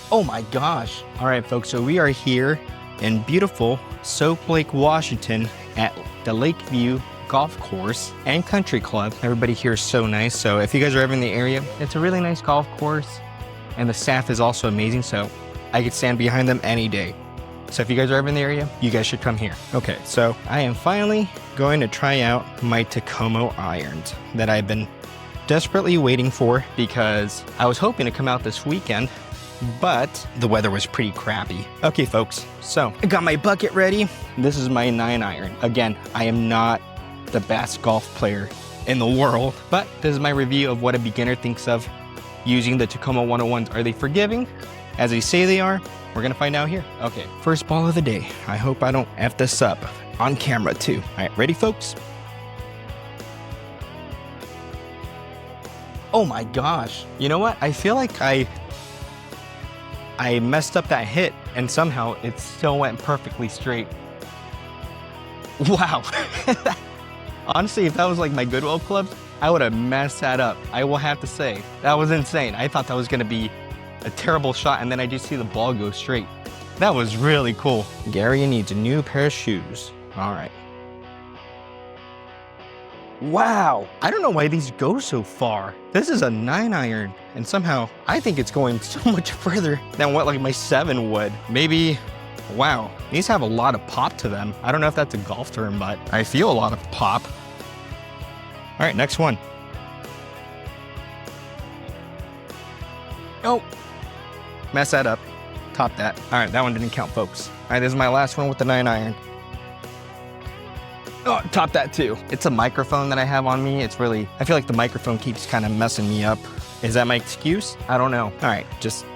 Oh my gosh. All right, folks, so we are here in beautiful Soap Lake, Washington at the Lakeview Golf Course and Country Club. Everybody here is so nice. So if you guys are ever in the area, it's a really nice golf course and the staff is also amazing. So I could stand behind them any day. So if you guys are ever in the area, you guys should come here. Okay, so I am finally going to try out my Takomo irons that I've been desperately waiting for because I was hoping to come out this weekend, but the weather was pretty crappy. Okay, folks, so I got my bucket ready. This is my 9-iron. Again, I am not the best golf player in the world, but this is my review of what a beginner thinks of using the Takomo 101s. Are they forgiving, as they say they are? We're gonna find out here. Okay, first ball of the day. I hope I don't F this up on camera too. All right, ready, folks? Oh my gosh. You know what? I feel like I messed up that hit and somehow it still went perfectly straight. Wow. Honestly, if that was like my Goodwill clubs, I would have messed that up. I will have to say, that was insane. I thought that was gonna be a terrible shot and then I just see the ball go straight. That was really cool. Gary needs a new pair of shoes. All right. Wow, I don't know why these go so far. This is a 9-iron and somehow I think it's going so much further than what like my 7 would. Maybe, wow, these have a lot of pop to them. I don't know if that's a golf term, but I feel a lot of pop. All right, next one. Oh, mess that up, top that. All right, that one didn't count, folks. All right, this is my last one with the 9-iron. Oh, top that too. It's a microphone that I have on me. It's really, I feel like the microphone keeps kind of messing me up. Is that my excuse? I don't know. All right,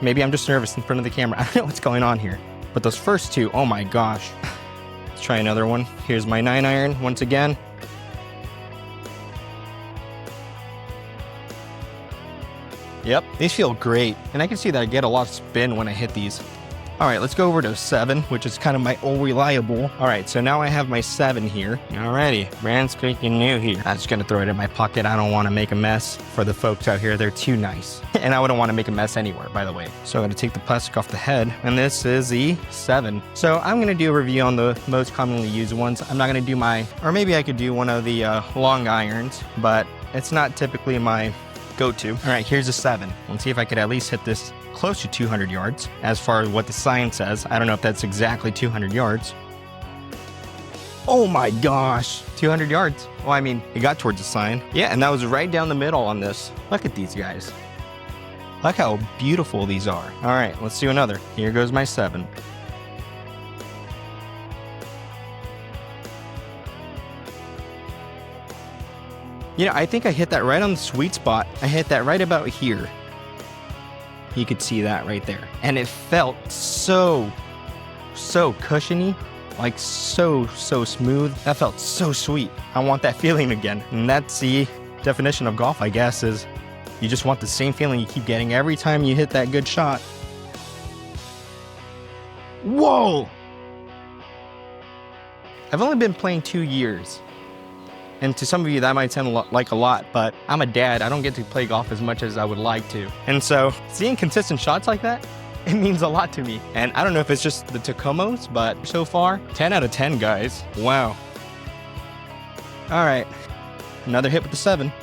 maybe I'm just nervous in front of the camera. I don't know what's going on here. But those first two, oh my gosh. Let's try another one. Here's my 9-iron once again. Yep, these feel great. And I can see that I get a lot of spin when I hit these. All right, let's go over to 7, which is kind of my old reliable. All right, so now I have my 7 here. Alrighty, brand spanking new here. I'm just gonna throw it in my pocket. I don't wanna make a mess for the folks out here. They're too nice. And I wouldn't wanna make a mess anywhere, by the way. So I'm gonna take the plastic off the head, and this is the 7. So I'm gonna do a review on the most commonly used ones. I'm not gonna do or maybe I could do one of the long irons, but it's not typically my go-to. All right, here's a 7. Let's see if I could at least hit this close to 200 yards as far as what the sign says. I don't know if that's exactly 200 yards. Oh my gosh, 200 yards. Well, I mean, it got towards the sign. Yeah, and that was right down the middle on this. Look at these guys. Look how beautiful these are. All right, let's do another. Here goes my 7. You know, I think I hit that right on the sweet spot. I hit that right about here. You could see that right there. And it felt so cushiony, like so smooth. That felt so sweet. I want that feeling again. And that's the definition of golf, I guess, is you just want the same feeling you keep getting every time you hit that good shot. Whoa! I've only been playing 2 years. And to some of you, that might sound like a lot, but I'm a dad. I don't get to play golf as much as I would like to. And so seeing consistent shots like that, it means a lot to me. And I don't know if it's just the Tacomaos, but so far, 10 out of 10, guys. Wow. All right, another hit with the 7.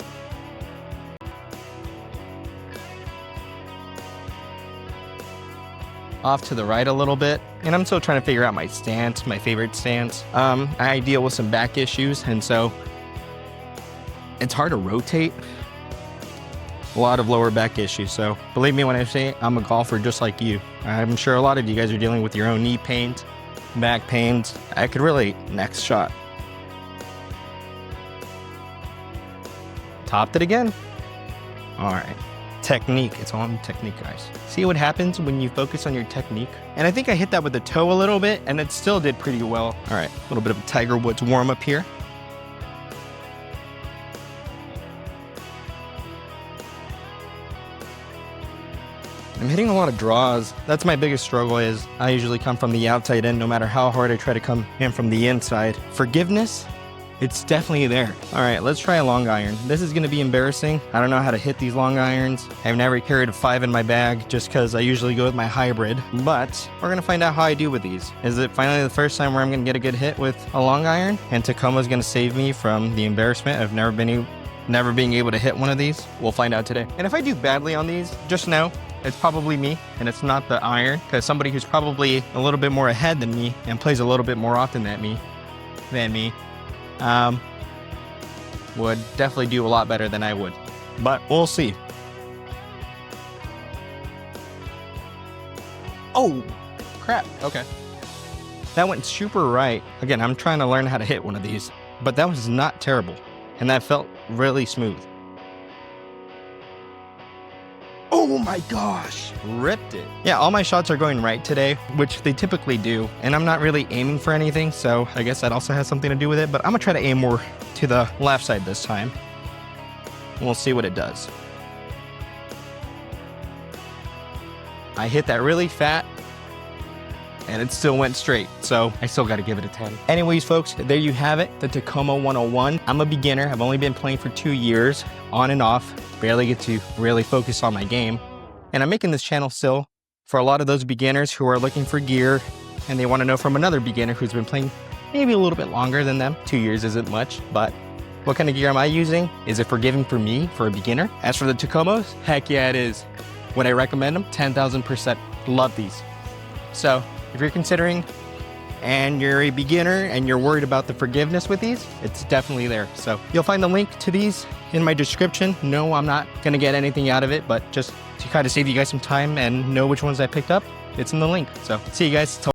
Off to the right a little bit. And I'm still trying to figure out my stance, my favorite stance. I deal with some back issues, and so it's hard to rotate. A lot of lower back issues. So believe me when I say I'm a golfer just like you. I'm sure a lot of you guys are dealing with your own knee pains, back pains. I could relate. Next shot. Topped it again. All right. Technique. It's all on technique, guys. See what happens when you focus on your technique? And I think I hit that with the toe a little bit and it still did pretty well. All right. A little bit of a Tiger Woods warm up here. I'm hitting a lot of draws. That's my biggest struggle is I usually come from the outside in no matter how hard I try to come in from the inside. Forgiveness? It's definitely there. All right, let's try a long iron. This is gonna be embarrassing. I don't know how to hit these long irons. I've never carried a 5 in my bag just because I usually go with my hybrid, but we're gonna find out how I do with these. Is it finally the first time where I'm gonna get a good hit with a long iron? And Tacoma's gonna save me from the embarrassment of never being able to hit one of these? We'll find out today. And if I do badly on these, just know it's probably me and it's not the iron, because somebody who's probably a little bit more ahead than me and plays a little bit more often than me, would definitely do a lot better than I would, but we'll see. Oh, crap, okay. That went super right. Again, I'm trying to learn how to hit one of these, but that was not terrible, and that felt really smooth. Oh my gosh, ripped it. Yeah, all my shots are going right today, which they typically do, and I'm not really aiming for anything, so I guess that also has something to do with it, but I'm gonna try to aim more to the left side this time. We'll see what it does. I hit that really fat, and it still went straight, so I still gotta give it a 10. Anyways, folks, there you have it, the Takomo 101. I'm a beginner. I've only been playing for 2 years, on and off. Barely get to really focus on my game. And I'm making this channel still for a lot of those beginners who are looking for gear, and they wanna know from another beginner who's been playing maybe a little bit longer than them. 2 years isn't much, but what kind of gear am I using? Is it forgiving for me, for a beginner? As for the Tacomaos, heck yeah, it is. Would I recommend them? 10,000%. Love these. So, if you're considering and you're a beginner and you're worried about the forgiveness with these, it's definitely there. So you'll find the link to these in my description. No, I'm not gonna get anything out of it, but just to kind of save you guys some time and know which ones I picked up, it's in the link. So see you guys.